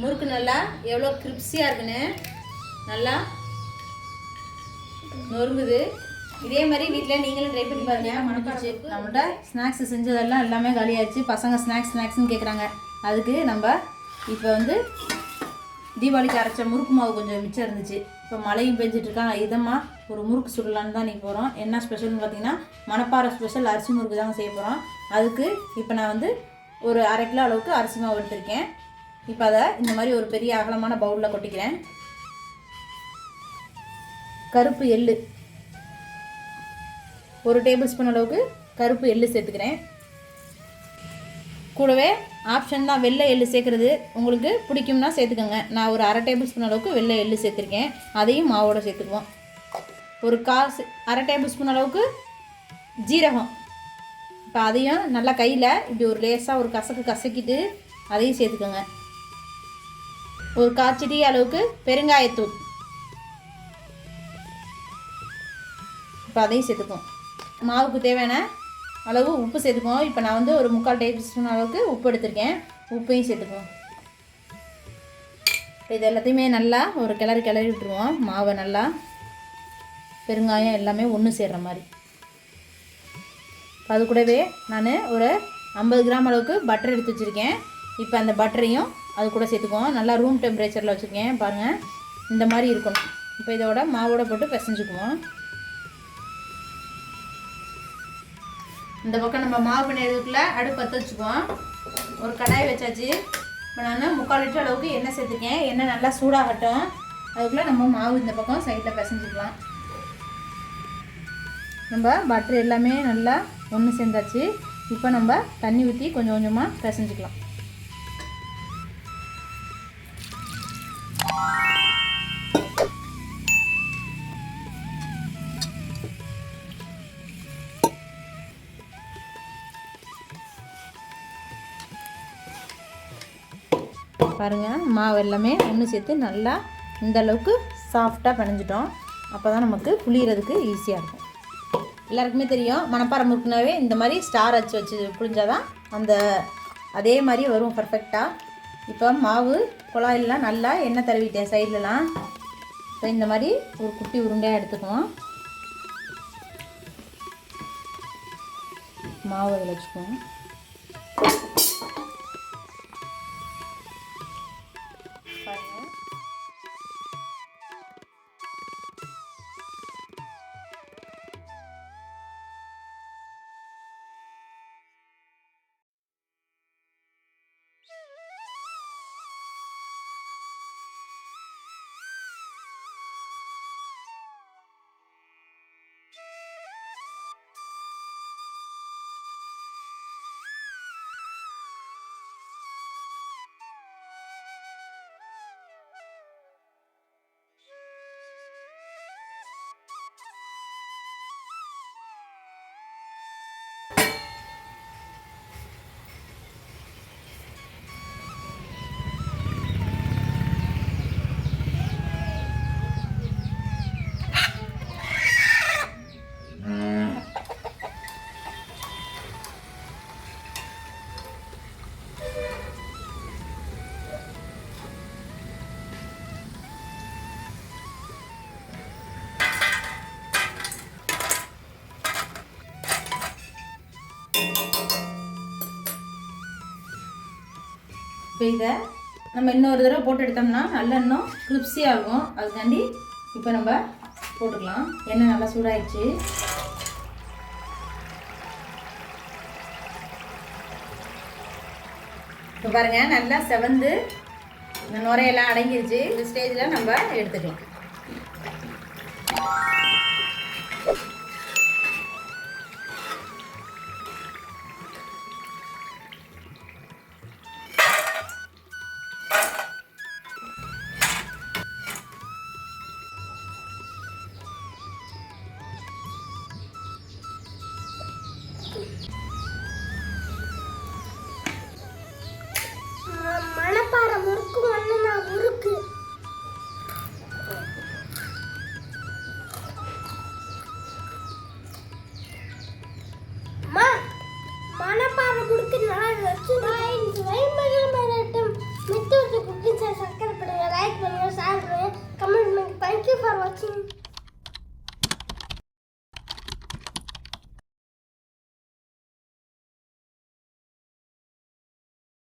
முறுக்கு நல்லா எவ்வளோ கிரிப்ஸியாக இருக்குன்னு நல்லா நொறுங்குது. இதே மாதிரி வீட்டில் நீங்களும் ட்ரை பண்ணி பாருங்கள். மணப்பாச்சு நம்மள்கிட்ட ஸ்நாக்ஸ் செஞ்சதெல்லாம் எல்லாமே காலியாகிடுச்சு. பசங்க ஸ்நாக்ஸ்னு கேட்குறாங்க. அதுக்கு நம்ம இப்போ வந்து தீபாவளிக்கு அரைச்ச முறுக்கு மாவு கொஞ்சம் மிச்சம் இருந்துச்சு. இப்போ மழையும் பெஞ்சிட்ருக்காங்க. இதமாக ஒரு முறுக்கு சுடலான்னு தான் இன்றைக்கி போகிறோம். என்ன ஸ்பெஷல்னு பார்த்தீங்கன்னா மணப்பாறை ஸ்பெஷல் அரிசி முறுக்கு தாங்க செய்ய போகிறோம். அதுக்கு இப்போ நான் வந்து ஒரு 1/2 கிலோ அளவுக்கு அரிசி மாவு எடுத்திருக்கேன். இப்போ அதை இந்த மாதிரி ஒரு பெரிய அகலமான பவுலில் கொட்டிக்கிறேன். கருப்பு எள்ளு 1 டேபிள் ஸ்பூன் அளவுக்கு கருப்பு எள்ளு சேர்த்துக்கிறேன். கூடவே ஆப்ஷன் தான் வெள்ளை எள்ளு சேர்க்குறது. உங்களுக்கு பிடிக்கும்னா சேர்த்துக்கோங்க. நான் ஒரு 1/2 டேபிள் ஸ்பூன் அளவுக்கு வெள்ளை எள்ளு சேர்த்துருக்கேன். அதையும் மாவோடு சேர்த்துக்குவோம். ஒரு 1/2 டேபிள் ஸ்பூன் அளவுக்கு ஜீரகம். இப்போ அதையும் நல்லா கையில் இப்படி ஒரு லேசாக ஒரு கசக்கிட்டு அதையும் சேர்த்துக்கோங்க. ஒரு 1/4 சிட்டி அளவுக்கு பெருங்காயத்தூள். இப்போ அதையும் சேர்த்துக்குவோம். மாவுக்கு தேவையான அளவு உப்பு சேர்த்துக்குவோம். இப்போ நான் வந்து ஒரு 3/4 டேபிள் ஸ்பூன் அளவுக்கு உப்பு எடுத்திருக்கேன். உப்பையும் சேர்த்துக்குவோம். இப்போ இது எல்லாத்தையுமே நல்லா ஒரு கிளறி விட்டுருவோம். மாவை நல்லா பெருங்காயம் எல்லாமே ஒன்று சேர்கிற மாதிரி. அது கூடவே நான் ஒரு 50 கிராம் அளவுக்கு பட்டர் எடுத்து வச்சுருக்கேன். இப்போ அந்த பட்டரையும் அது கூட சேர்த்துக்குவோம். நல்லா ரூம் டெம்பரேச்சரில் வச்சுருக்கேன். பாருங்கள், இந்த மாதிரி இருக்கணும். இப்போ இதோட மாவோட போட்டு பிசைஞ்சுக்குவோம். இந்த பக்கம் நம்ம மாவு பிணையதுக்குள்ளே அடுப்பு பற்ற வச்சுக்குவோம். ஒரு கடாய் வச்சாச்சு. இப்போ நான் 3/4 லிட்டர் அளவுக்கு எண்ணெய் சேர்த்துக்கேன். எண்ணெய் நல்லா சூடாகட்டும். அதுக்குள்ளே நம்ம மாவு இந்த பக்கம் சைடில் பிசைஞ்சிக்கலாம். நம்ம பட்டர் எல்லாமே நல்லா ஒன்று சேர்ந்தாச்சு. இப்போ நம்ம தண்ணி ஊற்றி கொஞ்சம் கொஞ்சமாக பிசைஞ்சிக்கலாம். பாருங்கள், மாவு எல்லாமே ஒன்று சேர்த்து நல்லா இந்த அளவுக்கு சாஃப்டாக பிணைஞ்சிட்டோம். அப்போ தான் நமக்கு புளியறதுக்கு ஈஸியாக இருக்கும். எல்லாருக்குமே தெரியும், மணப்பாறை முறுக்குனாவே இந்த மாதிரி ஸ்டார் வச்சு புளிஞ்சாதான் அந்த அதே மாதிரி வரும் பர்ஃபெக்டாக. இப்போ மாவு குழாயிலலாம் நல்லா எண்ணெய் தடவிட்டேன் சைட்லலாம். இப்போ இந்த மாதிரி ஒரு குட்டி உருண்டையாக எடுத்துக்குவோம். மாவு அதில் வச்சுக்குவோம். இப்போ இதை நம்ம இன்னொரு தடவை போட்டு எடுத்தோம்னா நல்லா இன்னும் கிரிப்ஸி ஆகும். அதுக்காண்டி இப்போ நம்ம போட்டுக்கலாம். எண்ணெய் நல்லா சூடாயிடுச்சு. இப்போ பாருங்கள், நல்லா செவந்து இந்த நுரையெல்லாம் அடங்கிருச்சு. இந்த ஸ்டேஜில் நம்ம எடுத்துக்கலாம்.